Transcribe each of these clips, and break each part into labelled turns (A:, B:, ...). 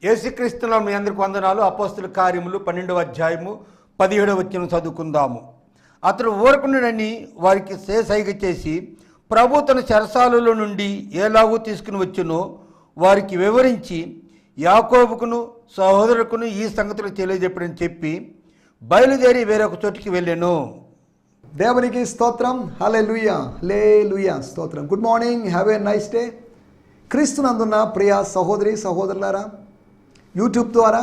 A: యేసుక్రీస్తులో మీ అందరికి వందనాలు. అపోస్తుల కార్యములు 12వ అధ్యాయము 17వ వచనం చదువుకుందాము. అతడు ఊరకుండునని వారికి సైగ చేసి ప్రభు తన చెరసాలలో నుండి ఎలాగూ తీసుకుని వచ్చునో వారికి వివరించి యాకోబుకును సహోదరుకును ఈ సంగతులు తెలియజెప్పడని చెప్పి బయలుదేరి వేరొక చోటికి వెళ్ళాను.
B: దేవునికి స్తోత్రం. హల్లెలూయా, హల్లెలూయా, స్తోత్రం. Good morning, have a nice day. క్రీస్తునందున్న ప్రియ సహోదరి సహోదరులారా, యూట్యూబ్ ద్వారా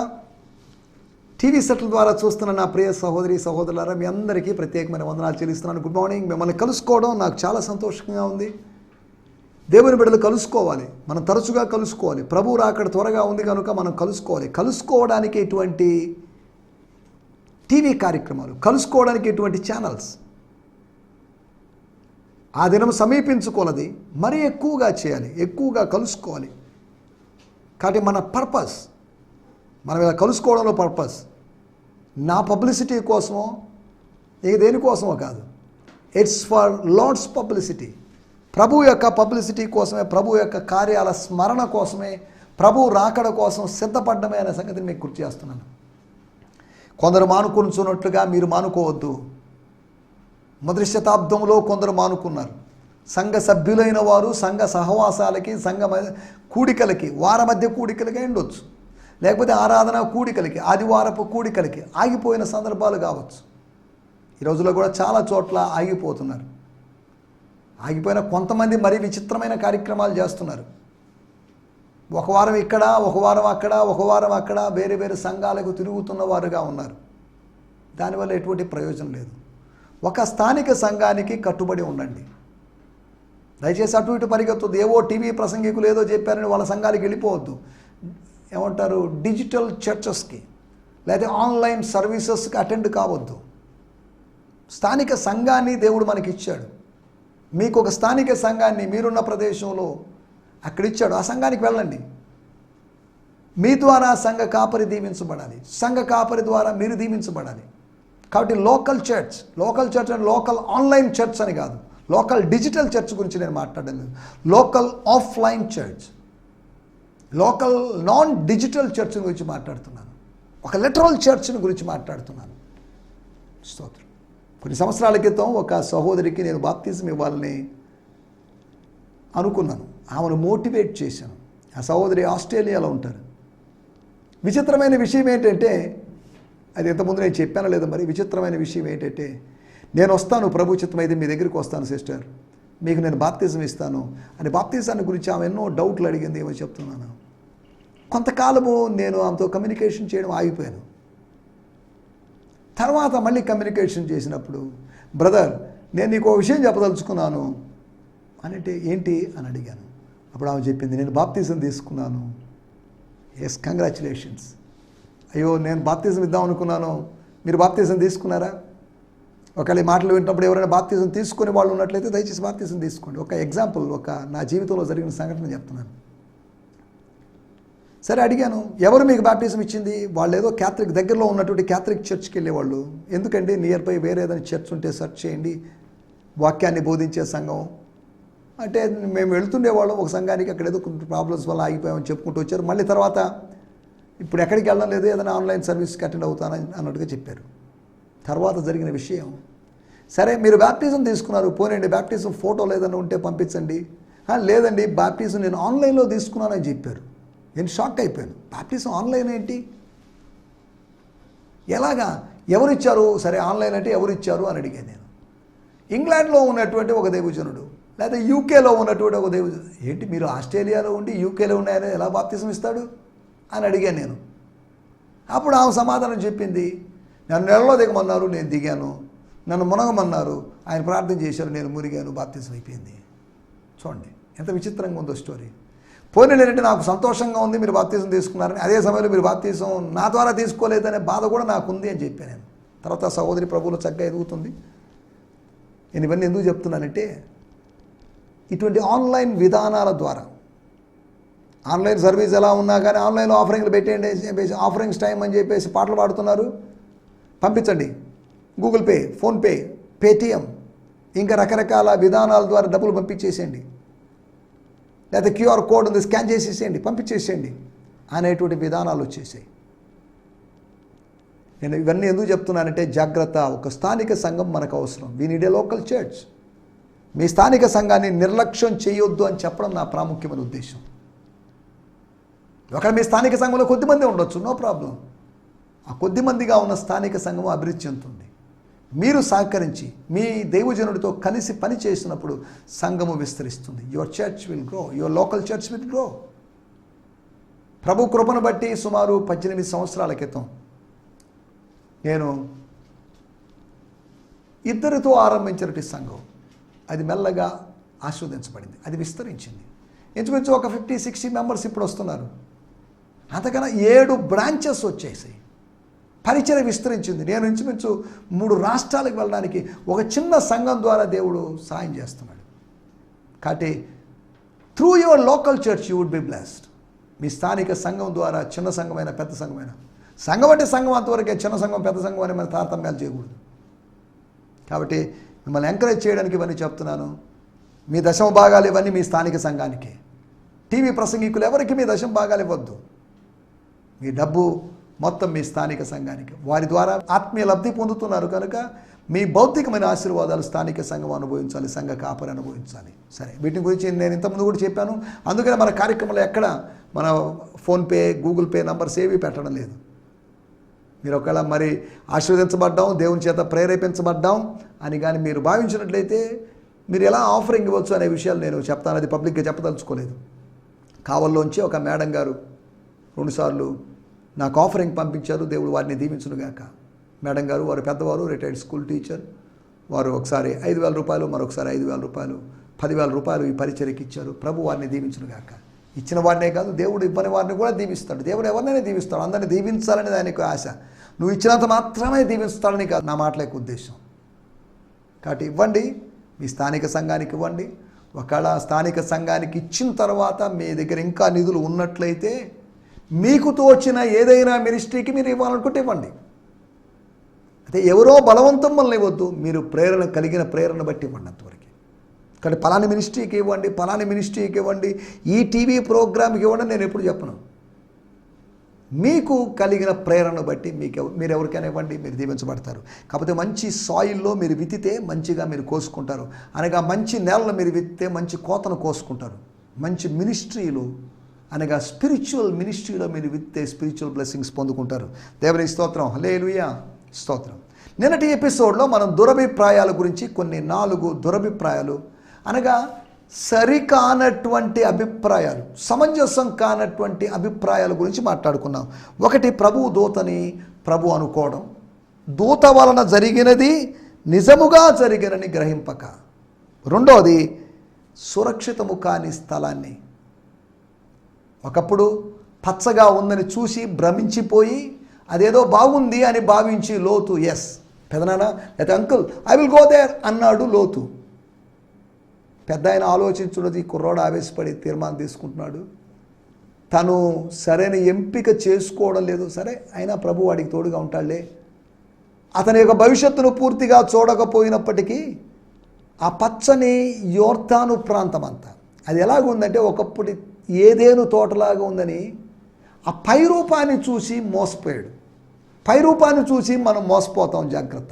B: టీవీ సెట్ల ద్వారా చూస్తున్న నా ప్రియ సహోదరి సహోదరులారా, మీ అందరికీ ప్రత్యేకమైన వందనాలు చెల్లిస్తున్నాను. Good morning. మిమ్మల్ని కలుసుకోవడం నాకు చాలా సంతోషంగా ఉంది. దేవుని బిడ్డలు కలుసుకోవాలి, మనం తరచుగా కలుసుకోవాలి. ప్రభువు రాకడ త్వరగా ఉంది కనుక మనం కలుసుకోవాలి. కలుసుకోవడానికి ఎటువంటి టీవీ కార్యక్రమాలు, కలుసుకోవడానికి ఎటువంటి ఛానల్స్ ఆ దినం సమీపించుకోనది మరీ ఎక్కువగా చేయాలి, ఎక్కువగా కలుసుకోవాలి. కాబట్టి మన పర్పస్, మనం ఇలా కలుసుకోవడంలో పర్పస్ నా పబ్లిసిటీ కోసమో ఇక దేనికోసమో కాదు. It's for Lord's publicity. ప్రభు యొక్క పబ్లిసిటీ కోసమే, ప్రభు యొక్క కార్యాల స్మరణ కోసమే, ప్రభు రాకడ కోసం సిద్ధపడ్డమే అనే సంగతిని మీకు గుర్తు చేస్తున్నాను. కొందరు మానుకొనుచున్నట్లుగా మీరు మానుకోవద్దు. మొదటి శతాబ్దంలో కొందరు మానుకున్నారు. సంఘ సభ్యులైన వారు సంఘ సహవాసాలకి, సంఘ కూడికలకి, వార మధ్య కూడికలకి ఉండొచ్చు, లేకపోతే ఆరాధన కూడికలకి, ఆదివారపు కూడికలకి ఆగిపోయిన సందర్భాలు కావచ్చు. ఈ రోజుల్లో కూడా చాలా చోట్ల ఆగిపోతున్నారు. ఆగిపోయిన కొంతమంది మరీ విచిత్రమైన కార్యక్రమాలు చేస్తున్నారు. ఒక వారం ఇక్కడ, ఒక వారం అక్కడ, ఒక వారం అక్కడ, వేరే వేరే సంఘాలకు తిరుగుతున్న వారుగా ఉన్నారు. దానివల్ల ఎటువంటి ప్రయోజనం లేదు. ఒక స్థానిక సంఘానికి కట్టుబడి ఉండండి. దయచేసి అటు ఇటు పరిగెత్తొద్దు. ఏవో టీవీ ప్రసంగికులు ఏదో చెప్పారని వాళ్ళ సంఘానికి వెళ్ళిపోవద్దు. ఏమంటారు, డిజిటల్ చర్చెస్కి లేదా ఆన్లైన్ సర్వీసెస్కి అటెండ్ కావద్దు. స్థానిక సంఘాన్ని దేవుడు మనకి ఇచ్చాడు. మీకు ఒక స్థానిక సంఘాన్ని మీరున్న ప్రదేశంలో అక్కడ ఇచ్చాడు. ఆ సంఘానికి వెళ్ళండి. మీ ద్వారా సంఘ కాపరి దీవించబడాలి, సంఘ కాపరి ద్వారా మీరు దీవించబడాలి. కాబట్టి లోకల్ చర్చ్ అంటే లోకల్ ఆన్లైన్ చర్చ్ అని కాదు, లోకల్ డిజిటల్ చర్చ్ గురించి నేను మాట్లాడడం లేదు. Local offline church, local non digital church గురించి మాట్లాడుతున్నాను. ఒక లిటరల్ చర్చ్ని గురించి మాట్లాడుతున్నాను. స్తోత్రం. కొన్ని సంవత్సరాల క్రితం ఒక సహోదరికి నేను బాప్తిజం ఇవ్వాలని అనుకున్నాను. ఆమెను మోటివేట్ చేశాను. ఆ సహోదరి ఆస్ట్రేలియాలో ఉంటారు. విచిత్రమైన విషయం ఏంటంటే, అది ఇంతకుముందు నేను చెప్పాను లేదా మరి, విచిత్రమైన విషయం ఏంటంటే, నేను వస్తాను, ప్రభు చిత్తమైతే మీ దగ్గరికి వస్తాను సిస్టర్, మీకు నేను బాప్తిజం ఇస్తాను అని బాప్తిజాన్ని గురించి ఆమె ఎన్నో డౌట్లు అడిగింది. ఏమో చెప్తున్నాను. కొంతకాలము నేను ఆమెతో కమ్యూనికేషన్ చేయడం ఆగిపోయాను. తర్వాత మళ్ళీ కమ్యూనికేషన్ చేసినప్పుడు, బ్రదర్ నేను నీకు ఒక విషయం చెప్పదలుచుకున్నాను అంటే, ఏంటి అని అడిగాను. అప్పుడు ఆమె చెప్పింది, నేను బాప్తిజం తీసుకున్నాను. Yes, congratulations. అయ్యో, నేను బాప్తిజం ఇద్దాం అనుకున్నాను, మీరు బాప్తిజం తీసుకున్నారా? ఒకవేళ ఈ మాటలు వింటున్నప్పుడు ఎవరైనా బాప్తిజం తీసుకునే వాళ్ళు ఉన్నట్లయితే దయచేసి బాప్తిజం తీసుకోండి. ఒక ఎగ్జాంపుల్, ఒక నా జీవితంలో జరిగిన సంఘటన చెప్తున్నాను. సరే, అడిగాను, ఎవరు మీకు బాప్టిజం ఇచ్చింది? వాళ్ళు ఏదో క్యాథలిక్, దగ్గరలో ఉన్నటువంటి క్యాథలిక్ చర్చ్కి వెళ్ళేవాళ్ళు. ఎందుకండి, నియర్ బై వేరే ఏదైనా చర్చ్ ఉంటే సెర్చ్ చేయండి, వాక్యాన్ని బోధించే సంఘం అంటే. మేము వెళ్తుండేవాళ్ళం ఒక సంఘానికి, అక్కడ ఏదో కొన్ని ప్రాబ్లమ్స్ వల్ల ఆగిపోయామని చెప్పుకుంటూ వచ్చారు. మళ్ళీ తర్వాత ఇప్పుడు ఎక్కడికి వెళ్ళడం లేదు, ఏదైనా ఆన్లైన్ సర్వీస్కి అటెండ్ అవుతానని అన్నట్టుగా చెప్పారు. తర్వాత జరిగిన విషయం, సరే మీరు బ్యాప్టిజం తీసుకున్నారు, పోనండి బ్యాప్టిజం ఫోటోలు ఏదైనా ఉంటే పంపించండి. లేదండి, బ్యాప్టిజం నేను ఆన్లైన్లో తీసుకున్నానని చెప్పారు. నేను షాక్ అయిపోయాను. బ్యాప్టిజం ఆన్లైన్ ఏంటి, ఎలాగా, ఎవరు ఇచ్చారు? సరే ఆన్లైన్ అంటే ఎవరు ఇచ్చారు అని అడిగాను నేను. ఇంగ్లాండ్లో ఉన్నటువంటి ఒక దైవజనుడు, లేదా యూకేలో ఉన్నటువంటి ఒక దైవజనుడు. ఏంటి, మీరు ఆస్ట్రేలియాలో ఉండి యూకేలో ఉన్నాయని ఎలా బాప్తిజం ఇస్తాడు అని అడిగాను నేను. అప్పుడు ఆమె సమాధానం చెప్పింది, నన్ను నెలలో దిగమన్నారు, నేను దిగాను. నన్ను మునగమన్నారు, ఆయన ప్రార్థన చేశారు, నేను మునిగాను, బాప్తిజం అయిపోయింది. చూడండి ఎంత విచిత్రంగా ఉందో స్టోరీ. పోనీలేనంటే నాకు సంతోషంగా ఉంది మీరు బాప్తిజం తీసుకున్నారని. అదే సమయంలో మీరు బాప్తిజం నా ద్వారా తీసుకోలేదనే బాధ కూడా నాకుంది అని చెప్పాను నేను. తర్వాత సహోదరి ప్రభువులో చక్కగా ఎదుగుతుంది. నేను ఇవన్నీ ఎందుకు చెప్తున్నానంటే, ఇటువంటి ఆన్లైన్ విధానాల ద్వారా, ఆన్లైన్ సర్వీస్ ఎలా ఉన్నా కానీ ఆన్లైన్లో ఆఫరింగ్లు పెట్టేయండి అని చెప్పేసి, ఆఫరింగ్స్ టైం అని చెప్పేసి పాటలు పాడుతున్నారు, పంపించండి. గూగుల్ పే, ఫోన్పే, పేటిఎం, ఇంకా రకరకాల విధానాల ద్వారా డబ్బులు పంపించేసేయండి. లేదా క్యూఆర్ కోడ్ ఉంది, స్కాన్ చేసేసేయండి, పంపించేసేయండి. అనేటువంటి విధానాలు వచ్చేసాయి. నేను ఇవన్నీ ఎందుకు చెప్తున్నానంటే జాగ్రత్త. ఒక స్థానిక సంఘం మనకు అవసరం. We need a local church. మీ స్థానిక సంఘాన్ని నిర్లక్ష్యం చేయొద్దు అని చెప్పడం నా ప్రాముఖ్యమైన ఉద్దేశం. ఒకవేళ మీ స్థానిక సంఘంలో కొద్దిమంది ఉండొచ్చు, నో ప్రాబ్లం. ఆ కొద్దిమందిగా ఉన్న స్థానిక సంఘం అభివృద్ధి చెందుతుంది. మీరు సహకరించి మీ దైవజనుడితో కలిసి పని చేసినప్పుడు సంఘము విస్తరిస్తుంది. Your church will grow, your local church will grow. ప్రభు కృపను బట్టి సుమారు 18 సంవత్సరాల క్రితం నేను ఇద్దరితో ఆరంభించినటువంటి సంఘం అది మెల్లగా ఆస్వాదించబడింది, అది విస్తరించింది. ఇంచుమించు ఒక 50-60 మెంబర్స్ ఇప్పుడు వస్తున్నారు. అంతకన్నా 7 బ్రాంచెస్ వచ్చేసాయి. పరిచయం విస్తరించింది. నేను ఇంచుమించు 3 రాష్ట్రాలకు వెళ్ళడానికి ఒక చిన్న సంఘం ద్వారా దేవుడు సాయం చేస్తున్నాడు. కాబట్టి through your local church you would be blessed. మీ స్థానిక సంఘం ద్వారా, చిన్న సంఘమైన పెద్ద సంఘమైన, సంఘం అంటే సంఘం అంతవరకే, చిన్న సంఘం పెద్ద సంఘం అని మన తారతమ్యాలు చేయకూడదు. కాబట్టి మిమ్మల్ని ఎంకరేజ్ చేయడానికి ఇవన్నీ చెప్తున్నాను. మీ దశమ భాగాలు ఇవన్నీ మీ స్థానిక సంఘానికే. టీవీ ప్రసంగికులు ఎవరికి మీ దశమ భాగాలు ఇవ్వద్దు. మీ డబ్బు మొత్తం మీ స్థానిక సంఘానికి. వారి ద్వారా ఆత్మీయ లబ్ధి పొందుతున్నారు కనుక మీ భౌతికమైన ఆశీర్వాదాలు స్థానిక సంఘం అనుభవించాలి, సంఘ కాపరి అనుభవించాలి. సరే, వీటి గురించి నేను ఇంతకుముందు కూడా చెప్పాను. అందుకని మన కార్యక్రమంలో ఎక్కడ మన ఫోన్పే, గూగుల్ పే నంబర్స్ ఏవి పెట్టడం లేదు. మీరు ఒకవేళ మరి ఆశీర్వదించబడ్డాం, దేవుని చేత ప్రేరేపించబడ్డాం అని కానీ మీరు భావించినట్లయితే మీరు ఎలా ఆఫరింగ్ ఇవ్వచ్చు అనే విషయాలు నేను చెప్తాను. అది పబ్లిక్గా చెప్పదలుచుకోలేదు. కావల్లోంచి ఒక మేడం గారు 2 సార్లు నాకు ఆఫరింగ్ పంపించారు. దేవుడు వారిని దీవించునుగాక. మేడం గారు, వారు పెద్దవారు, రిటైర్డ్ స్కూల్ టీచర్. వారు ఒకసారి 5,000 రూపాయలు, మరొకసారి 5,000 రూపాయలు, 10,000 రూపాయలు ఈ పరిచర్యకి ఇచ్చారు. ప్రభు వారిని దీవించునుగాక. ఇచ్చిన వారినే కాదు, దేవుడు ఇవ్వని వారిని కూడా దీవిస్తాడు. దేవుడు ఎవరినైనా దీవిస్తాడు. అందరినీ దీవించాలని ఆయనకు ఆశ. నువ్వు ఇచ్చినంత మాత్రమే దీవిస్తాడని కాదు నా మాటలకు ఉద్దేశం. కాబట్టి ఇవ్వండి, మీ స్థానిక సంఘానికి ఇవ్వండి. ఒకవేళ స్థానిక సంఘానికి ఇచ్చిన తర్వాత మీ దగ్గర ఇంకా నిధులు ఉన్నట్లయితే మీకు తోచిన ఏదైనా మినిస్ట్రీకి మీరు ఇవ్వాలనుకుంటే ఇవ్వండి. అయితే ఎవరో బలవంతం వల్ల ఇవ్వద్దు. మీరు ప్రేరణ కలిగిన ప్రేరణ బట్టి ఇవ్వండి అంతవరకు. కానీ పలాని మినిస్ట్రీకి ఇవ్వండి, పలాని మినిస్ట్రీకి ఇవ్వండి, ఈ టీవీ ప్రోగ్రామ్కి ఇవ్వండి నేను ఎప్పుడు చెప్పను. మీకు కలిగిన ప్రేరణ బట్టి మీరు ఎవరికైనా ఇవ్వండి, మీరు దీవించబడతారు. కాకపోతే మంచి సాయిల్లో మీరు విత్తితే మంచిగా మీరు కోసుకుంటారు. అనగా మంచి నేలలో మీరు విత్తితే మంచి కోతను కోసుకుంటారు. మంచి మినిస్ట్రీలు అనగా స్పిరిచువల్ మినిస్ట్రీలో మీరు విత్తే స్పిరిచువల్ బ్లెస్సింగ్స్ పొందుకుంటారు. దేవుని స్తోత్రం, హల్లెలూయా, స్తోత్రం. నిన్నటి ఎపిసోడ్లో మనం దురభిప్రాయాల గురించి కొన్ని 4 దురభిప్రాయాలు అనగా సరికానటువంటి అభిప్రాయాలు, సమంజసం కానటువంటి అభిప్రాయాల గురించి మాట్లాడుకున్నాం. ఒకటి, ప్రభువు దూతని ప్రభు అనుకోవడం, దూత వలన జరిగినది నిజముగా జరిగినని గ్రహింపక. రెండవది, సురక్షితము కాని స్థలాన్ని ఒకప్పుడు పచ్చగా ఉందని చూసి భ్రమించిపోయి అదేదో బాగుంది అని భావించి లోతు, ఎస్ పెదనాన్న అయితే uncle I will go there అన్నాడు లోతు. పెద్ద ఆయన ఆలోచించున్నది, కుర్రోడు ఆవేశపడి తీర్మానం తీసుకుంటున్నాడు. తను సరైన ఎంపిక చేసుకోవడం లేదు. సరే అయినా ప్రభు వాడికి తోడుగా ఉంటాడులే. అతని యొక్క భవిష్యత్తును పూర్తిగా చూడకపోయినప్పటికీ ఆ పచ్చని యోర్దాను ప్రాంతం అంతా అది ఎలాగుందంటే ఒకప్పుడు ఏదేను తోటలాగా ఉందని ఆ పై రూపాన్ని చూసి మోసపోయాడు. పై రూపాన్ని చూసి మనం మోసపోతాం. జాగ్రత్త.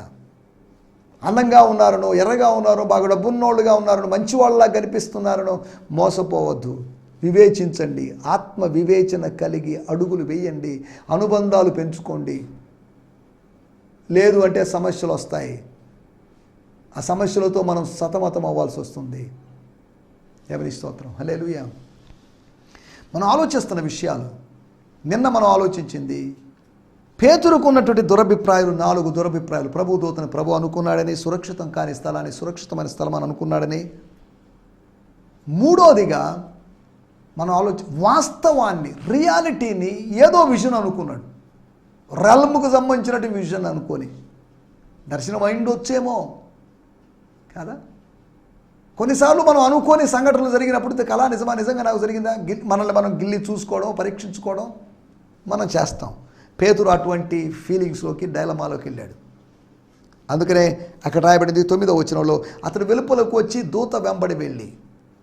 B: అందంగా ఉన్నారనో, ఎర్రగా ఉన్నారో, బాగా డబ్బున్నోళ్ళుగా ఉన్నారనో, మంచి వాళ్ళలా కనిపిస్తున్నారనో మోసపోవద్దు. వివేచించండి. ఆత్మ వివేచన కలిగి అడుగులు వేయండి. అనుబంధాలు పెంచుకోండి. లేదు అంటే సమస్యలు వస్తాయి. ఆ సమస్యలతో మనం సతమతం అవ్వాల్సి వస్తుంది. దేవుని స్తోత్రం, హల్లెలూయా. మనం ఆలోచిస్తున్న విషయాలు, నిన్న మనం ఆలోచించింది పేతురుకు ఉన్నటువంటి దురభిప్రాయాలు, 4 దురభిప్రాయాలు. ప్రభు దూతని ప్రభు అనుకున్నాడని, సురక్షితం కాని స్థలాన్ని సురక్షితమైన స్థలం అని అనుకున్నాడని. మూడోదిగా మనం వాస్తవాన్ని, రియాలిటీని ఏదో విజన్ అనుకున్నాడు. రెల్మ్కు సంబంధించినటువంటి విజన్ అనుకొని దర్శనం అయింది వచ్చేమో కదా. కొన్నిసార్లు మనం అనుకోని సంఘటనలు జరిగినప్పుడు కళ నిజమా, నిజంగా నాకు జరిగిందా, మనల్ని మనం గిల్లి చూసుకోవడం, పరీక్షించుకోవడం మనం చేస్తాం. పేతురు అటువంటి ఫీలింగ్స్లోకి, డైలమాలోకి వెళ్ళాడు. అందుకనే అక్కడ రాయబడింది 9వ వచనంలో, అతడు వెలుపలకు వచ్చి దూత వెంబడి వెళ్ళి,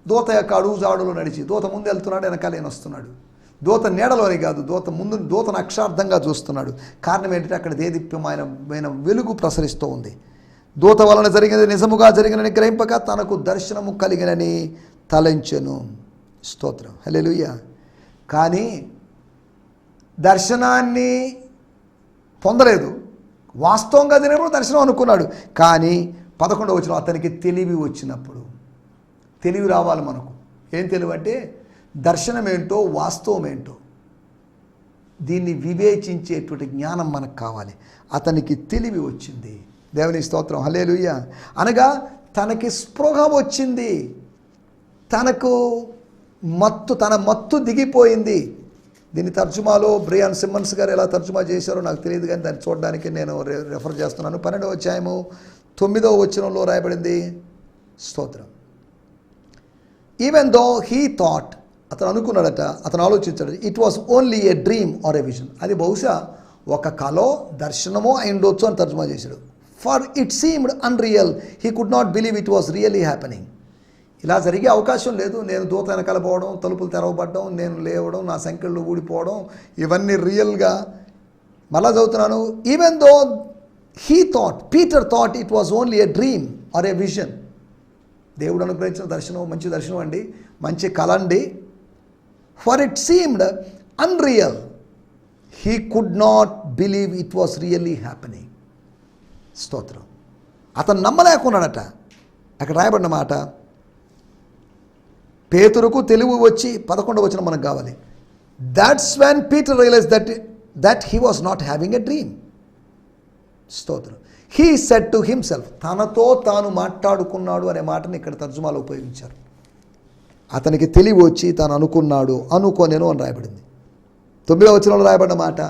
B: దూత యొక్క అడుగు జాడులో నడిచి, దూత ముందు వెళ్తున్నాడు, వెనకాల వస్తున్నాడు. దూత నీడలోని కాదు, దూత ముందు దూతను అక్షార్థంగా చూస్తున్నాడు. కారణం ఏంటంటే అక్కడ దేదీప్యమైన వెలుగు ప్రసరిస్తూ ఉంది. దూత వలన జరిగినది నిజముగా జరిగినని గ్రహింపక తనకు దర్శనము కలిగినని తలంచెను. స్తోత్రం, హల్లెలూయా. కానీ దర్శనాన్ని పొందలేదు. వాస్తవంగా జరిగినప్పుడు దర్శనం అనుకున్నాడు. కానీ 11వ వచనం, అతనికి తెలివి వచ్చినప్పుడు. తెలివి రావాలి మనకు. ఏం తెలివి అంటే దర్శనం ఏంటో, వాస్తవం ఏంటో దీన్ని వివేచించేటువంటి జ్ఞానం మనకు కావాలి. అతనికి తెలివి వచ్చింది. దేవుని స్తోత్రం, హల్లెలూయా. అనగా తనకి స్పృహ వచ్చింది, తన మత్తు దిగిపోయింది. దీని తర్జుమాలో బ్రియాన్ సిమ్మన్స్ గారు ఎలా తర్జుమా చేశారో నాకు తెలియదు, కానీ దాన్ని చూడడానికి నేను రెఫర్ చేస్తున్నాను. 12వ అధ్యాయము 9వ వచనంలో రాయబడింది. స్తోత్రం. ఈవెన్ దో హీ థాట్, అతను అనుకున్నాడట, అతను ఆలోచించాడు, it was only A dream are A vision. అది బహుశా ఒక కలో దర్శనమో అయిండొచ్చు అని తర్జుమా చేశాడు. For it seemed unreal, he could not believe it was really happening. ఇలా జరిగే అవకాశం లేదు. నేను దూత వెనకాల పోవడం, తలుపులు తెరవబడడం, నేను లేవడం, నా సంఖ్యలు ఊడిపోవడం, ఇవన్నీ రియల్గా. మళ్ళా చదువుతున్నాను. Even though he thought, Peter thought it was only A dream are A vision. దేవుడు అనుగ్రహించిన దర్శనం మంచి దర్శనం అండి, మంచి కళ అండి. For it seemed unreal, he could not believe it was really happening. స్తోత్రం. అతను నమ్మలేకున్నాడట. అక్కడ రాయబడిన మాట, పేతురుకు తెలివి వచ్చి 11వ వచనం మనకు కావాలి. That's when Peter realize that he was not having a dream. స్తోత్రం. హీ సెడ్ టు హిమ్సెల్ఫ్, తనతో తాను మాట్లాడుకున్నాడు అనే మాటని ఇక్కడ తర్జుమాలో ఉపయోగించారు. అతనికి తెలివి వచ్చి తాను అనుకున్నాడు, అనుకోనేను అని రాయబడింది. 9వ వచనంలో రాయబడిన మాట,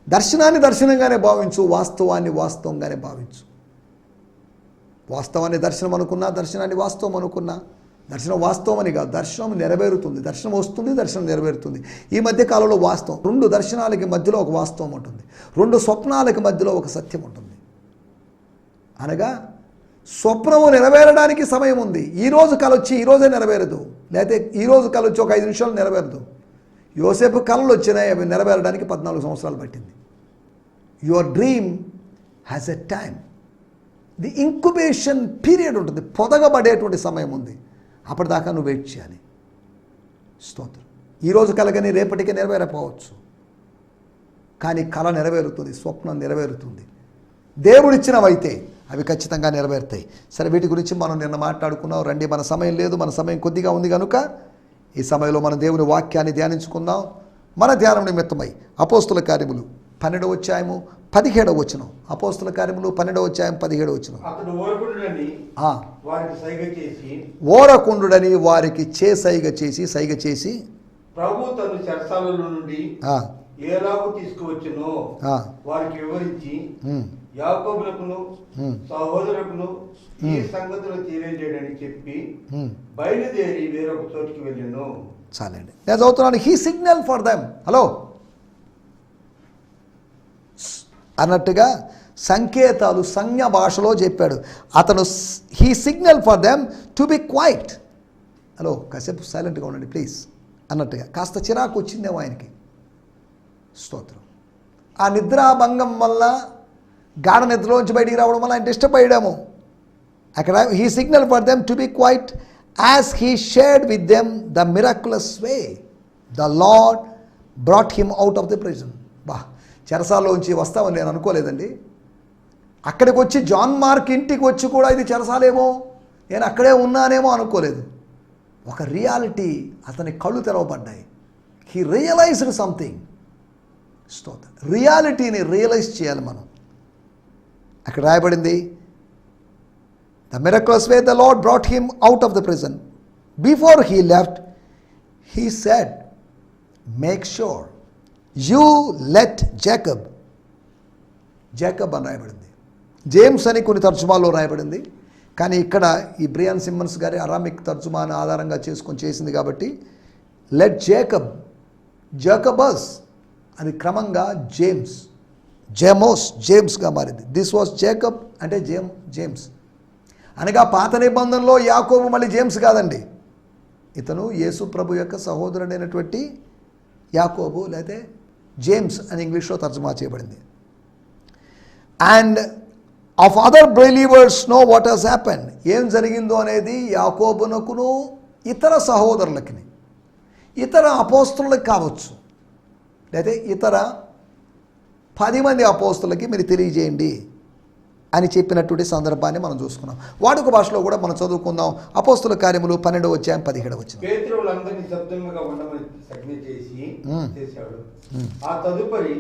B: దర్శనాన్ని దర్శనంగానే భావించు, వాస్తవాన్ని వాస్తవంగానే భావించు. వాస్తవాన్ని దర్శనం అనుకున్నా, దర్శనాన్ని వాస్తవం అనుకున్నా, దర్శనం వాస్తవం అని కాదు, దర్శనం నెరవేరుతుంది. దర్శనం వస్తుంది, దర్శనం నెరవేరుతుంది. ఈ మధ్య కాలంలో వాస్తవం, 2 దర్శనాలకి మధ్యలో ఒక వాస్తవం ఉంటుంది, 2 స్వప్నాలకి మధ్యలో ఒక సత్యం ఉంటుంది. అనగా స్వప్నము నెరవేరడానికి సమయం ఉంది. ఈరోజు కల వచ్చి ఈరోజే నెరవేరదు, లేకపోతే ఈరోజు కల వచ్చి ఒక 5 నిమిషాలు నెరవేరదు. యోసేపు కళలు వచ్చినాయి, అవి నెరవేరడానికి 14 సంవత్సరాలు పట్టింది. Your dream has a time. The incubation period ఉంటుంది, పొదగబడేటువంటి సమయం ఉంది. అప్పటిదాకా నువ్వు వెయిట్ చేయాలి. స్తోత్రం. ఈరోజు కలగని రేపటికి నెరవేరపోవచ్చు, కానీ కళ నెరవేరుతుంది, స్వప్నం నెరవేరుతుంది. దేవుడిచ్చినవైతే అవి ఖచ్చితంగా నెరవేరుతాయి. సరే, వీటి గురించి మనం నిన్న మాట్లాడుకున్నాం. రండి, మన సమయం లేదు, మన సమయం కొద్దిగా ఉంది కనుక ఈ సమయంలో మన దేవుని వాక్యాన్ని ధ్యానించుకుందాం. మన ధ్యానం నిమిత్తమై అపోస్తుల కార్యములు 12వ అధ్యాయము 17వ వచనం. అపోస్తుల కార్యములు 12వ అధ్యాయం 17వ వచనం.
A: అతడు ఓరకుండుడని వారికి సైగ చేసి ప్రభు తను చెరసాలలో నుండి ఏలాగు తీసుకువచ్చునో వారికి వివరించి యాకోబులకును సహోదరులకును ఈ సంగతులు తెలియజేయడని చెప్పి బయలుదేరి వేరొక చోటికి వెళ్ళాను.
B: చాలండి, నేను చదువుతున్నాను. He signal for them, hello అన్నట్టుగా సంకేతాలు సంజ్ఞ భాషలో చెప్పాడు. అతను he signal for them to be quiet. Hello, కాసేపు సైలెంట్గా ఉండండి ప్లీజ్ అన్నట్టుగా. కాస్త చిరాకు వచ్చిందేమో ఆయనకి. స్తోత్రం. ఆ నిద్రాభంగం వల్ల, గాఢ నిద్రలోంచి బయటికి రావడం వల్ల ఆయన డిస్టర్బ్ అయ్యాము. అక్కడ he signal for them to be quiet as he shared with them the miraculous way the Lord brought him out of the prison. చెరసాలోంచి వస్తామని నేను అనుకోలేదండి. అక్కడికి వచ్చి జాన్ మార్క్ ఇంటికి వచ్చి కూడా ఇది చెరసాలేమో, నేను అక్కడే ఉన్నానేమో అనుకోలేదు. ఒక రియాలిటీ అతని కళ్ళు తెరవబడ్డాయి. He realised something. స్తోత్రం. రియాలిటీని రియలైజ్ చేయాలి మనం. అక్కడ రాయబడింది, the miraculous way the Lord brought him out of the prison. Before he left he said, make sure you let Jacob అని రాయబడింది. జేమ్స్ అని కొన్ని తర్జుమాల్లో రాయబడింది, కానీ ఇక్కడ ఈ బ్రియాన్ సిమ్మన్స్ గారి అరామిక్ తర్జుమాను ఆధారంగా చేసుకొని చేసింది కాబట్టి లెట్ జాకబస్ అది క్రమంగా జేమ్స్గా మారింది. దిస్ వాజ్ జాకబ్ అంటే జేమ్స్ అనగా పాత నిబంధనలో యాకోబు మళ్ళీ జేమ్స్ కాదండి. ఇతను యేసు ప్రభు యొక్క సహోదరుడైనటువంటి యాకోబు లేకపోతే జేమ్స్ అని ఇంగ్లీష్లో తర్జుమా చేయబడింది. And of other believers know what has happen. ఏం జరిగిందో అనేది యాకోబునకును ఇతర సహోదరులకి, ఇతర అపోస్తులకు కావచ్చు, లేదా ఇతర 10 మంది అపోస్తులకి మీరు తెలియజేయండి అని చెప్పినటువంటి సందర్భాన్ని మనం చూసుకున్నాం. వాడుక భాషలో కూడా మనం చదువుకుందాం. అపోస్తుల కార్యములు 12వ అధ్యాయం 17వ వచనం.
A: పేతురులందరినీ శబ్దంగా ఉండమని సంజ్ఞ చేశాడు. ఆ తదుపరి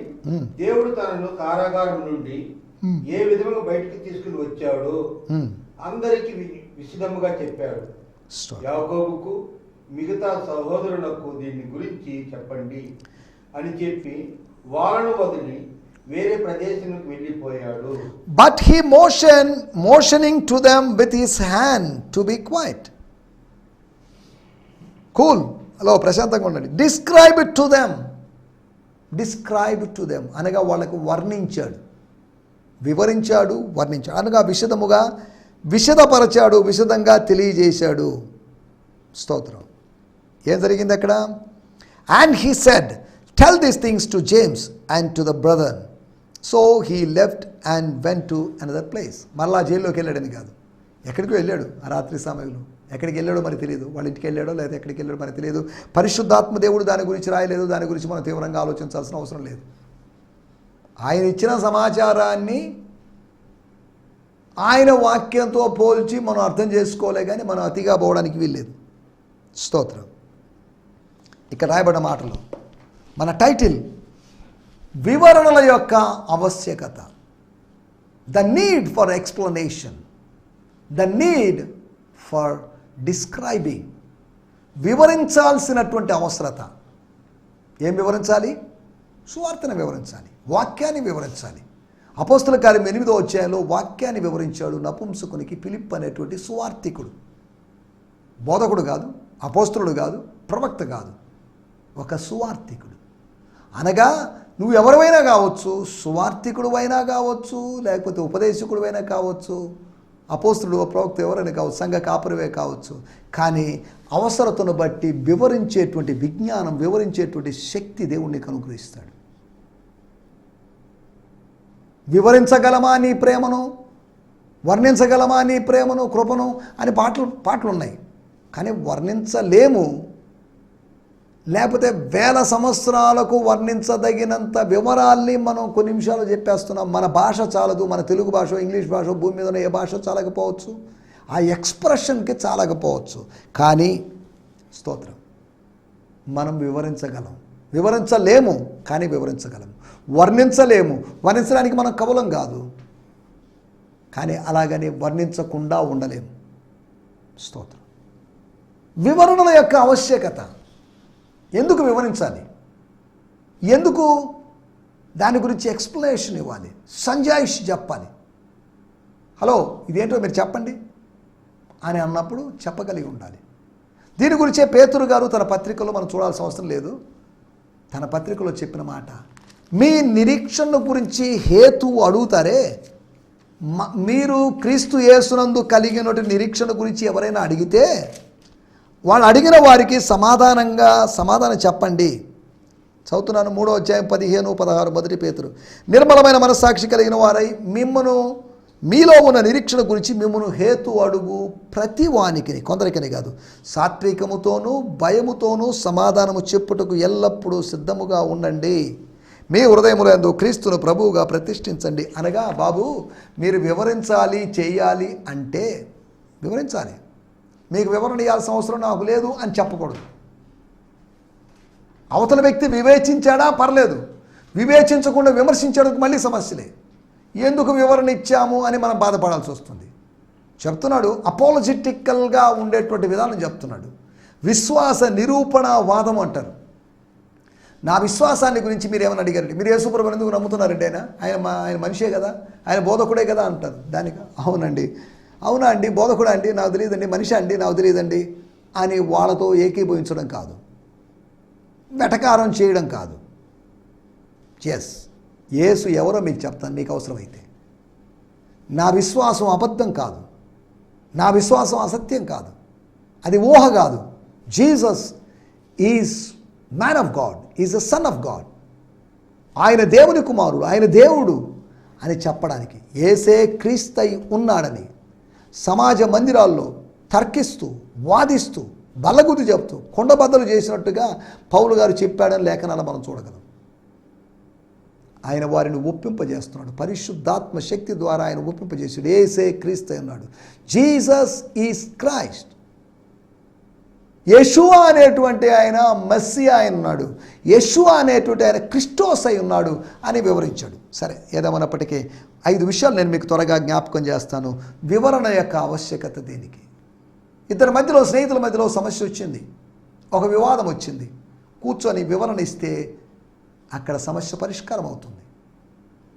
A: దేవుడు తనను కారాగారం నుండి ఏ విధంగా బయటకు తీసుకుని వచ్చాడో అందరికి విశదముగా చెప్పాడు. యాకోబుకు మిగతా సహోదరులకు దీని గురించి చెప్పండి అని చెప్పి వాళ్ళను వదిలి వేరే ప్రదేశానికి వెళ్ళిపోయాడు.
B: But he motioning to them with his hand to be quiet. Cool, hello, ప్రశాంతంగా ఉండండి. డిస్క్రైబ్ టు దెమ్ అనగా వాళ్ళకు వర్ణించాడు, వివరించాడు, వర్ణించాడు అనగా విశదముగా విశదపరచాడు, విశదంగా తెలియజేశాడు. స్తోత్రం. ఏం జరిగింది అక్కడ? And he said tell these things to James and to the brother. So he left and went to another place. మరలా జైల్లోకి వెళ్ళాడని కాదు, ఎక్కడికి వెళ్ళాడు ఆ రాత్రి సమయంలో. ఎక్కడికి వెళ్ళాడో మరి తెలియదు, వాళ్ళ ఇంటికి వెళ్ళాడో లేదా ఎక్కడికి వెళ్ళాడో మరి తెలియదు. పరిశుద్ధాత్మ దేవుడు దాని గురించి రాయలేదు, దాని గురించి మనం తీవ్రంగా ఆలోచించాల్సిన అవసరం లేదు. ఆయన ఇచ్చిన సమాచారాన్ని ఆయన వాక్యంతో పోల్చి మనం అర్థం చేసుకోలే, కానీ మనం అతిగా పోవడానికి వీల్లేదు. స్తోత్రం. ఇక్కడ రాయబడిన మాటలు, మన టైటిల్ వివరణల యొక్క ఆవశ్యకత. The need for explanation, the need for describing. వివరించాల్సినటువంటి అవసరత. ఏం వివరించాలి? సువార్తను వివరించాలి, వాక్యాన్ని వివరించాలి. అపోస్తుల కార్యం 8వ అధ్యాయంలో వాక్యాన్ని వివరించాడు నపుంసకునికి ఫిలిప్ అనేటువంటి సువార్తికుడు. బోధకుడు కాదు, అపోస్తులుడు కాదు, ప్రవక్త కాదు, ఒక సువార్తికుడు. అనగా నువ్వు ఎవరివైనా కావచ్చు, సువార్తికుడు అయినా కావచ్చు, లేకపోతే ఉపదేశకుడు అయినా కావచ్చు, అపోస్తులుడు ప్రవక్త ఎవరైనా కావచ్చు, సంఘ కాపరివే కావచ్చు. కానీ అవసరతను బట్టి వివరించేటువంటి విజ్ఞానం, వివరించేటువంటి శక్తి దేవుణ్ణి అనుగ్రహిస్తాడు. వివరించగలమా నీ ప్రేమను, వర్ణించగలమా నీ ప్రేమను, కృపను అని పాటలు ఉన్నాయి. కానీ వర్ణించలేము. లేకపోతే 1000 సంవత్సరాలకు వర్ణించదగినంత వివరాల్ని మనం కొన్ని నిమిషాలు చెప్పేస్తున్నాం. మన భాష చాలదు, మన తెలుగు భాష, ఇంగ్లీష్ భాష, భూమి మీద ఉన్న ఏ భాష చాలకపోవచ్చు, ఆ ఎక్స్ప్రెషన్కి చాలకపోవచ్చు. కానీ స్తోత్రం, మనం వివరించగలం. వివరించలేము కానీ వివరించగలం. వర్ణించలేము, వర్ణించడానికి మనం కవలం కాదు, కానీ అలాగని వర్ణించకుండా ఉండలేము. స్తోత్రం. వివరణల యొక్క ఆవశ్యకత. ఎందుకు వివరించాలి? ఎందుకు దాని గురించి ఎక్స్ప్లెనేషన్ ఇవ్వాలి, సంజాయిషి చెప్పాలి. హలో, ఇదేంటో మీరు చెప్పండి అని అన్నప్పుడు చెప్పగలిగి ఉండాలి. దీని గురించే పేతురు గారు తన పత్రికలో మనం చూడాల్సిన అవసరం లేదు, తన పత్రికలో చెప్పిన మాట, మీ నిరీక్షణ గురించి హేతువు అడుగుతారే, మీరు క్రీస్తు యేసునందు కలిగినటువంటి నిరీక్షణ గురించి ఎవరైనా అడిగితే వాళ్ళు అడిగిన వారికి సమాధానం చెప్పండి. చదువుతున్నాను 3వ అధ్యాయం 15-16 మొదటి పేతురు. నిర్మలమైన మనస్సాక్షి కలిగిన వారై మీలో ఉన్న నిరీక్షణ గురించి మిమ్మల్ని హేతు అడుగు ప్రతి వానికి, కొందరికని కాదు, సాత్వికముతోనూ భయముతోనూ సమాధానము చెప్పుటకు ఎల్లప్పుడూ సిద్ధముగా ఉండండి. మీ హృదయములందు క్రీస్తును ప్రభువుగా ప్రతిష్ఠించండి. అనగా బాబు, మీరు వివరించాలి, చేయాలి అంటే వివరించాలి. మీకు వివరణ ఇవ్వాల్సిన అవసరం నాకు లేదు అని చెప్పకూడదు. అవతల వ్యక్తి వివేచించాడా పర్లేదు, వివేచించకుండా విమర్శించడానికి మళ్ళీ సమస్యలే. ఎందుకు వివరణ ఇచ్చాము అని మనం బాధపడాల్సి వస్తుంది. చెప్తున్నాడు, అపోలజెటికల్గా ఉండేటువంటి విధానం చెప్తున్నాడు. విశ్వాస నిరూపణ వాదం అంటారు. నా విశ్వాసాన్ని గురించి మీరు ఏమైనా అడిగారండి, మీరు యేసుప్రభువుని ఎందుకు నమ్ముతున్నారండి, ఆయన మనిషే కదా, ఆయన బోధకుడే కదా అంటారు. దానికి అవునా అండి, బోధకుడా అండి నాకు తెలియదండి, మనిషి అండి నాకు తెలియదండి అని వాళ్ళతో ఏకీభవించడం కాదు, వెటకారం చేయడం కాదు. యేసు ఎవరో మీకు చెప్తాను మీకు అవసరమైతే. నా విశ్వాసం అబద్ధం కాదు, నా విశ్వాసం అసత్యం కాదు, అది ఊహ కాదు. Jesus is man of God, is the son of God. ఆయన దేవుని కుమారుడు, ఆయన దేవుడు అని చెప్పడానికి, యేసే క్రీస్తై ఉన్నాడని సమాజ మందిరాల్లో తర్కిస్తూ, వాదిస్తూ, బల్లగుద్ది చెప్తూ, కొండబద్దలు చేసినట్టుగా పౌలు గారు చెప్పాడని లేఖనాలు మనం చూడగలం. ఆయన వారిని ఒప్పింపజేస్తున్నాడు. పరిశుద్ధాత్మ శక్తి ద్వారా ఆయన ఒప్పింపజేసాడు. యేసే క్రీస్తు అన్నాడు. Jesus is Christ. యెషువా అనేటువంటి ఆయన మెస్సియా అయి ఉన్నాడు. యెషువా అనేటువంటి ఆయన క్రిస్టోస్ అయి ఉన్నాడు అని వివరించాడు. సరే, ఏదేమన్నప్పటికీ 5 విషయాలు నేను మీకు త్వరగా జ్ఞాపకం చేస్తాను. వివరణ యొక్క ఆవశ్యకత దీనికి. ఇద్దరి మధ్యలో, స్నేహితుల మధ్యలో సమస్య వచ్చింది, ఒక వివాదం వచ్చింది. కూర్చొని వివరణ ఇస్తే అక్కడ సమస్య పరిష్కారం అవుతుంది.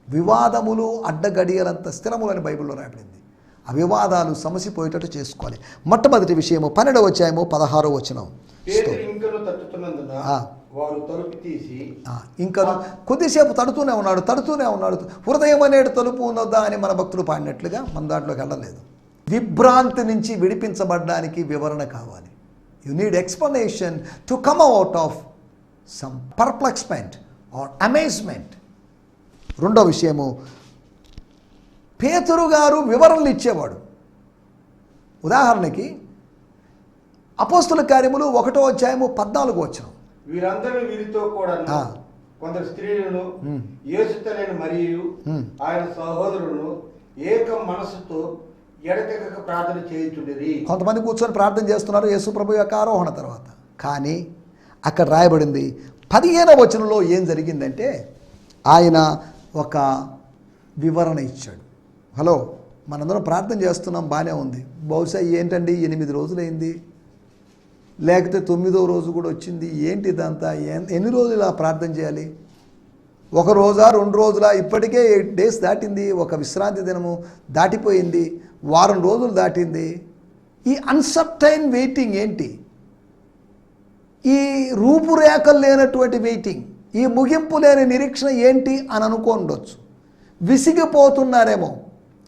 B: వివాదములు అడ్డగడియలంత స్థిరములని బైబిల్లో రాయబడింది. ఆ వివాదాలు సమసిపోయేటట్టు చేసుకోవాలి. మొట్టమొదటి విషయము 12వ అధ్యాయము 16వ వచనం. ఇంకా కొద్దిసేపు తడుతూనే ఉన్నాడు. హృదయం అనేటి తలుపు ఉన్నదా అని మన భక్తులు పాడినట్లుగా మన దాంట్లోకి వెళ్ళలేదు. విభ్రాంతి నుంచి విడిపించబడడానికి వివరణ కావాలి. You need explanation to come out of some perplexment or amazement. రెండో విషయము, పేతురు గారు వివరణలు ఇచ్చేవాడు. ఉదాహరణకి అపోస్తుల కార్యములు 1వ అధ్యాయము 14వ వచనం.
A: వీరందరూ వీరితో కూడా కొందరు స్త్రీలను, యేసుతనైన మరియు ఆయన సహోదరులను ఏక మనసుతో ఎడతెగక ప్రార్థన చేయుచుండిరి. కొంతమంది కూర్చొని ప్రార్థన చేస్తున్నారు యేసు ప్రభు యొక్క ఆరోహణ తర్వాత. కానీ అక్కడ రాయబడింది 15వ వచనంలో ఏం జరిగిందంటే, ఆయన ఒక వివరణ ఇచ్చాడు. హలో, మనందరం ప్రార్థన చేస్తున్నాం, బాగానే ఉంది. బహుశా ఏంటండి 8 రోజులైంది, లేకపోతే 9వ రోజు కూడా వచ్చింది, ఏంటి ఇదంతా? ఎన్ని రోజులు ఇలా ప్రార్థన చేయాలి? 1 రోజా 2 రోజులా? ఇప్పటికే 8 days దాటింది. ఒక విశ్రాంతి దినము దాటిపోయింది. వారం రోజులు దాటింది. ఈ అన్సర్టైన్ వెయిటింగ్ ఏంటి? ఈ రూపురేఖలు లేనటువంటి వెయిటింగ్, ఈ ముగింపు లేని నిరీక్షణ ఏంటి అని అనుకోండొచ్చు. విసిగిపోతున్నారేమో.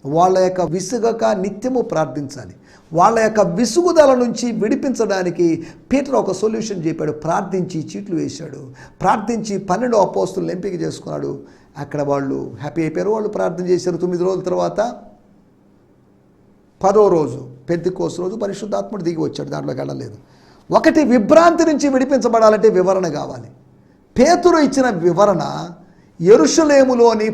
A: వాళ్ళ యొక్క విసుగక నిత్యము ప్రార్థించాలి. వాళ్ళ యొక్క విసుగుదల నుంచి విడిపించడానికి పీటర్ ఒక సొల్యూషన్ చెప్పాడు. ప్రార్థించి చీట్లు వేశాడు. ప్రార్థించి 12 అపోస్తులను ఎంపిక చేసుకున్నాడు. అక్కడ వాళ్ళు హ్యాపీ అయిపోయారు. వాళ్ళు ప్రార్థన చేశారు. 9 రోజుల తర్వాత 10వ రోజు పెంతెకోస్తు రోజు పరిశుద్ధాత్ముడు దిగి వచ్చాడు. దాంట్లోకి వెళ్ళలేదు. ఒకటి, విభ్రాంతి నుంచి విడిపించబడాలంటే వివరణ కావాలి. పేతురు ఇచ్చిన వివరణ యెరూషలేములోని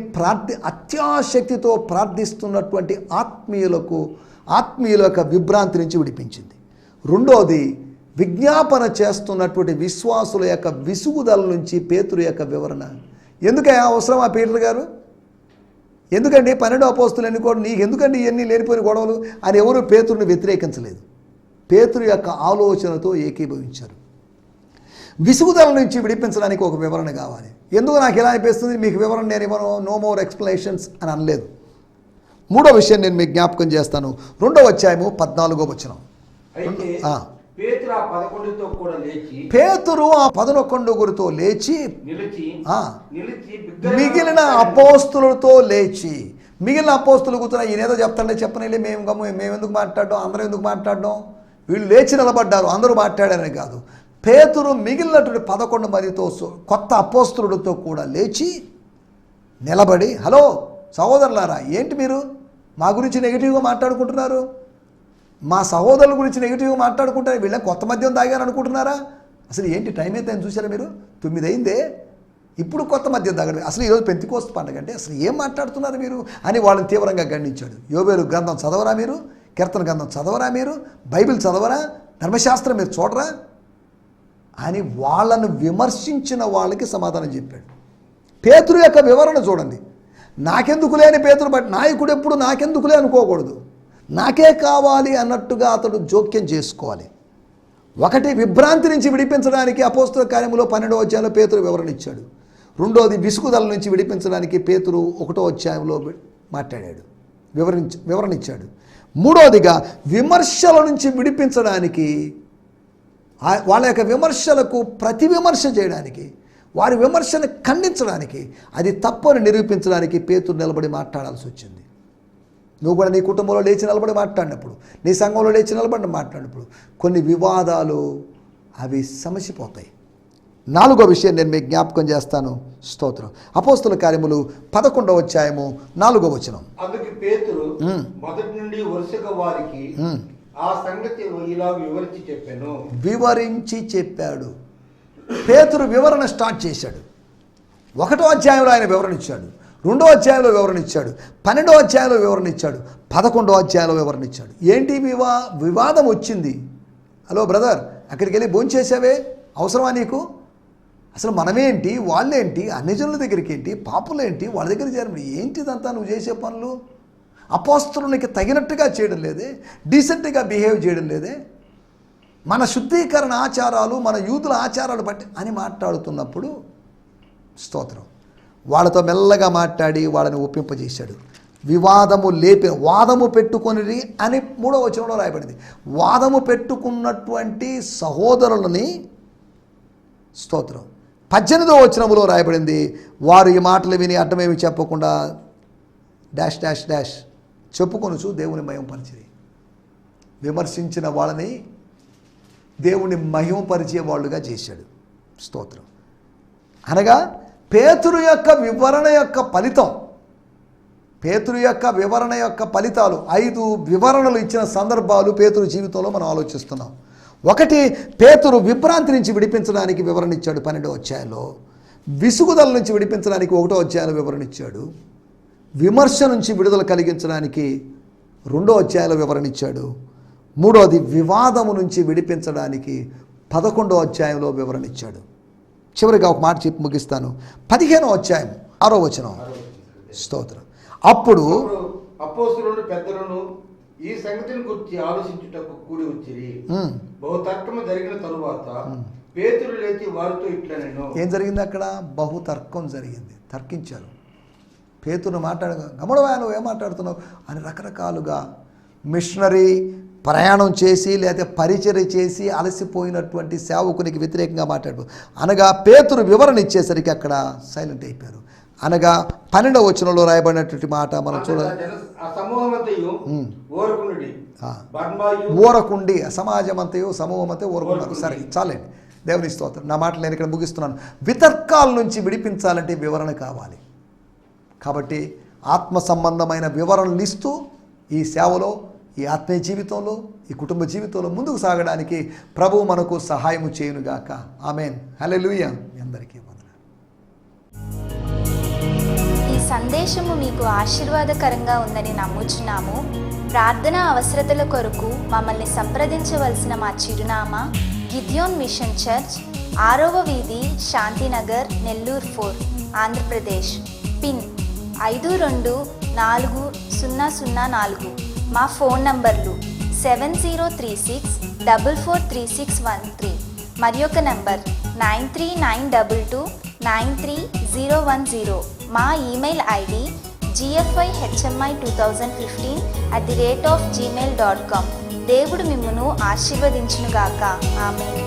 A: అత్యాశక్తితో ప్రార్థిస్తున్నటువంటి ఆత్మీయుల యొక్క విభ్రాంతి నుంచి విడిపించింది. రెండోది, విజ్ఞాపన చేస్తున్నటువంటి విశ్వాసుల యొక్క విసుగుదల నుంచి పేతురు యొక్క వివరణ. ఎందుకయ్యా అవసరం ఆ పీటర్ గారు? ఎందుకండి 12 అపోస్తులు ఎన్నుకోవడం? నీకు ఎందుకండి ఇవన్నీ లేనిపోయిన గొడవలు అని ఎవరు పేతురుని వ్యతిరేకించలేదు. పేతురు యొక్క ఆలోచనతో ఏకీభవించారు. విసుగుదల నుంచి విడిపించడానికి ఒక వివరణ కావాలి. ఎందుకు నాకు ఇలా అనిపిస్తుంది, మీకు వివరణ నేను ఇవ్వను, నో మోర్ ఎక్స్ప్లెనేషన్స్ అని అనలేదు. మూడో విషయం నేను మీకు జ్ఞాపకం చేస్తాను. 2వ అధ్యాయము 14వ వచనం. పేతురు ఆ 11 లేచి మిగిలిన అపోస్తులతో లేచి, మిగిలిన అపోస్తులు కూర్చున్నా ఈయనేదో చెప్తాడే చెప్పనలే, మేము ఎందుకు మాట్లాడడం, అందరం ఎందుకు మాట్లాడడం, వీళ్ళు లేచి నిలబడ్డారు, అందరూ మాట్లాడారని కాదు. పేతురు మిగిలినటువంటి 11 మందితో, కొత్త అపోస్తులతో కూడా లేచి నిలబడి, హలో సహోదరులారా, ఏంటి మీరు మా గురించి నెగిటివ్గా మాట్లాడుకుంటున్నారు? మా సహోదరుల గురించి నెగిటివ్గా మాట్లాడుకుంటారు. వీళ్ళని కొత్త మద్యం తాగారు అనుకుంటున్నారా? అసలు ఏంటి టైం అయితే అని చూసారా మీరు? 9 అయిందే, ఇప్పుడు కొత్త మద్యం తాగడం. అసలు ఈరోజు పెంతెకోస్తు పండుగ అంటే అసలు ఏం మాట్లాడుతున్నారు మీరు అని వాళ్ళని తీవ్రంగా ఖండించాడు. యోబేలు గ్రంథం చదవరా మీరు? కీర్తన గ్రంథం చదవరా మీరు? బైబిల్ చదవరా? ధర్మశాస్త్రం మీరు చూడరా అని వాళ్ళను విమర్శించిన వాళ్ళకి సమాధానం చెప్పాడు. పేతురు యొక్క వివరణ చూడండి. నాకెందుకులే అని పేతురు, బట్ నాయకుడు ఎప్పుడు నాకెందుకులే అనుకోకూడదు. నాకే కావాలి అన్నట్టుగా అతడు జోక్యం చేసుకోవాలి. ఒకటి, విభ్రాంతి నుంచి విడిపించడానికి అపోస్తుల కార్యములో 12వ అధ్యాయంలో పేతురు వివరణ ఇచ్చాడు. రెండోది, విసుగుదల నుంచి విడిపించడానికి పేతురు 1వ అధ్యాయంలో మాట్లాడాడు, వివరణ ఇచ్చాడు. మూడోదిగా, విమర్శల నుంచి విడిపించడానికి, వాళ్ళ యొక్క విమర్శలకు ప్రతి విమర్శ చేయడానికి, వారి విమర్శను ఖండించడానికి, అది తప్పని నిరూపించడానికి పేతురు నిలబడి మాట్లాడాల్సి వచ్చింది. నువ్వు కూడా నీ కుటుంబంలో లేచి నిలబడి మాట్లాడినప్పుడు, నీ సంఘంలో లేచి నిలబడి మాట్లాడినప్పుడు కొన్ని వివాదాలు అవి సమసిపోతాయి.
B: 4వ విషయం నేను మీకు జ్ఞాపకం చేస్తాను. స్తోత్రం. అపోస్తుల కార్యములు 11వ అధ్యాయము 4వ వచనం.
A: అందుకు పేతురు మొదటి నుండి వరుసగా వారికి ఆ సంగతి ఇలా
B: వివరించి చెప్పాడు. పేతురు వివరణ స్టార్ట్ చేశాడు. 1వ అధ్యాయంలో ఆయన వివరణ ఇచ్చాడు, 2వ అధ్యాయంలో వివరణ ఇచ్చాడు, 12వ అధ్యాయంలో వివరణ ఇచ్చాడు, 11వ అధ్యాయంలో వివరణ ఇచ్చాడు. ఏంటి వివాదం వచ్చింది. హలో బ్రదర్, అక్కడికి వెళ్ళి భోంచేసావే, అవసరమా నీకు? అసలు మనమేంటి, వాళ్ళేంటి, అన్ని జనుల దగ్గరికి ఏంటి, పాపులేంటి, వాళ్ళ దగ్గర చేరడం ఏంటిదంతా నువ్వు చేసే పనులు? అపోస్తలునికి తగినట్టుగా చేయడం లేదే, డీసెంట్గా బిహేవ్ చేయడం లేదే, మన శుద్ధీకరణ ఆచారాలు, మన యూదుల ఆచారాలు బట్టి అని మాట్లాడుతున్నప్పుడు స్తోత్రం, వాళ్ళతో మెల్లగా మాట్లాడి వాళ్ళని ఒప్పింపజేశాడు. వాదము పెట్టుకొనిరి అని 3వ వచనంలో రాయబడింది. వాదము పెట్టుకున్నటువంటి సహోదరులని స్తోత్రం 18వ వచనంలో రాయబడింది, వారు ఈ మాటలు విని అడ్డమేమి చెప్పకుండా డాష్ డాష్ డాష్ చెప్పుకొనుచు దేవుని మహిమపరిచిరి. విమర్శించిన వాళ్ళని దేవుని మహిమపరిచే వాళ్ళుగా చేశాడు. స్తోత్రం. అనగా పేతురు యొక్క వివరణ యొక్క ఫలితం, పేతురు యొక్క వివరణ యొక్క ఫలితాలు 5 వివరణలు ఇచ్చిన సందర్భాలు పేతురు జీవితంలో మనం ఆలోచిస్తున్నాం. 1, పేతురు విభ్రాంతి నుంచి విడిపించడానికి వివరణ ఇచ్చాడు 12వ అధ్యాయంలో, విసుగుదల నుంచి విడిపించడానికి 1వ అధ్యాయంలో వివరణ ఇచ్చాడు, విమర్శ నుంచి విడుదల కలిగించడానికి 2వ అధ్యాయంలో వివరణ ఇచ్చాడు, 3వది వివాదము నుంచి విడిపించడానికి 11వ అధ్యాయంలో వివరణ ఇచ్చాడు. చివరిగా ఒక మాట చెప్పి ముగిస్తాను. 15వ అధ్యాయం 6వ వచనం. స్తోత్రం. అప్పుడు
A: అపోస్తలులను పెద్దలను ఈ సంగతిని గురించి ఆలోచించుటకు కూడి వచ్చిరి. బహుతర్కము జరిగిన తరువాత పేతురు లేచి వారితో ఇట్లా నేను.
B: ఏం జరిగింది అక్కడ? బహుతర్కం జరిగింది. తర్కించారు. పేతురు మాట్లాడగా, గమడవా నువ్వు ఏం మాట్లాడుతున్నావు అని రకరకాలుగా మిషనరీ ప్రయాణం చేసి లేదా పరిచర్య చేసి అలసిపోయినటువంటి సేవకునికి వ్యతిరేకంగా మాట్లాడు. అనగా పేతురు వివరణ ఇచ్చేసరికి అక్కడ సైలెంట్ అయిపోయారు. అనగా 12వ వచనంలో రాయబడినటువంటి మాట మనం చూడాలి. ఊరకుండి సమాజమంతయు సమూహమంతయు ఊరుకున్నారు. సరే చాలండి, దేవుని స్తోత్రం. నా మాటలు నేను ఇక్కడ ముగిస్తున్నాను. వితర్కాల నుంచి విడిపించాలంటే వివరణ కావాలి. కాబట్టి ఆత్మ సంబంధమైన వివరణలు ఇస్తూ ఈ సేవలో, ఈ ఆత్మీయ జీవితంలో, ఈ కుటుంబ జీవితంలో ముందుకు సాగడానికి ప్రభువు మనకు సహాయము చేయునుగాక. ఆమేన్. హల్లెలూయా. మీ అందరికీ వందనాలు.
C: ఈ సందేశము మీకు ఆశీర్వాదకరంగా ఉందని నమ్ముచున్నాము. ప్రార్థనా అవసరతల కొరకు మమ్మల్ని సంప్రదించవలసిన మా చిరునామా గిద్యోన్ మిషన్ చర్చ్, 6వ వీధి, శాంతినగర్, నెల్లూరు 4, ఆంధ్రప్రదేశ్. పిన్ 524004. మా ఫోన్ నంబర్లు 7036443613 మరి ఒక నంబర్ 9392293010. మా ఈమెయిల్ ఐడి gfihmi2015@gmail.com. దేవుడు మిమ్మును ఆశీర్వదించునుగాక. ఆమేన్.